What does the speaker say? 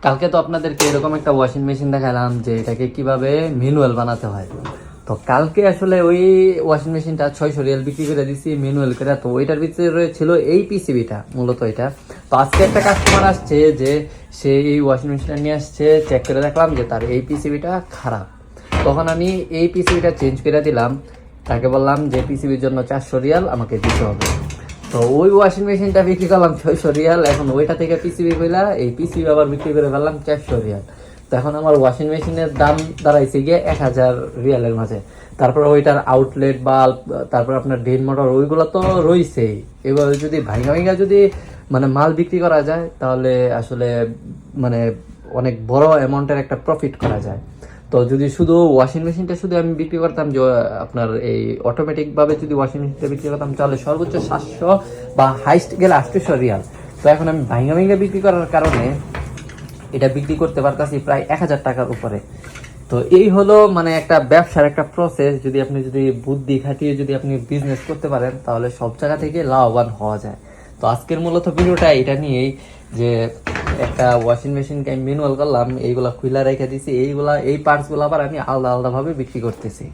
কালকে তো আপনাদেরকে এরকম একটা ওয়াশিং মেশিন দেখালাম যে এটাকে কিভাবে ম্যানুয়াল বানাতে হয়। তো কালকে আসলে ওই ওয়াশিং মেশিনটা 600 রিয়াল বিক্রি করে দিছি ম্যানুয়াল করে। তো ওইটার ভিতরে ছিল এই পিসিবিটা মূলত এটা। তো আজকে একটা কাস্টমার আসছে যে সে এই ওয়াশিং মেশিনটা নিয়ে আসছে, চেক করে দেখলাম যে তার এই পিসিবিটা খারাপ। তখন আমি এই পিসিবিটা চেঞ্জ করে দিলাম, তাকে বললাম যে পিসিবির জন্য 400 রিয়াল আমাকে দিতে হবে। তো ওই ওয়াশিং মেশিনটা বিক্রি করলাম 600 রিয়াল। এখন ওইটা থেকে পিসিবি কইলা এই পিসিবি আবার বিক্রি করে ফেললাম 400 রিয়াল। তো এখন আমার ওয়াশিং মেশিনের দাম দাঁড়াইছে গিয়ে 1000 রিয়ালের মাঝে। তারপর ওইটার আউটলেট বাল্ব, তারপর আপনার ড্রেন মোটর, ওইগুলো তো রইছেই। এবার যদি ভাঙা ভাঙা যদি মানে মাল বিক্রি করা যায় তাহলে আসলে মানে অনেক বড় অ্যামাউন্টের একটা প্রফিট করা যায়। তো যদি শুধু ওয়াশিং মেশিনটা শুধু আমি বিক্রি করতাম, যে আপনার এই অটোমেটিক ভাবে যদি ওয়াশিং মেশিনটা বিক্রি করতাম তাহলে সর্বোচ্চ 700 বা হাইস্ট গেলে 800 রিয়াল। তো এখন আমি ভাঙা ভাঙা বিক্রি করার কারণে এটা বিক্রি করতে পারতাছি প্রায় 1000 টাকার উপরে। তো এই হলো মানে একটা ব্যবসার একটা প্রসেস। যদি বুদ্ধি খাটিয়ে যদি আপনি বিজনেস করতে পারেন তাহলে সব জায়গা থেকে লাভবান হওয়া যায়। তো আজকের মূলত ভিডিওটা এটা নিয়েই, যে একটা ওয়াশিং মেশিনকে আমি ম্যানুয়াল করলাম, এইগুলা খুলে রেখে দিছি, এই পার্টসগুলো আবার আমি আলাদা আলাদা ভাবে বিক্রি করতেছি।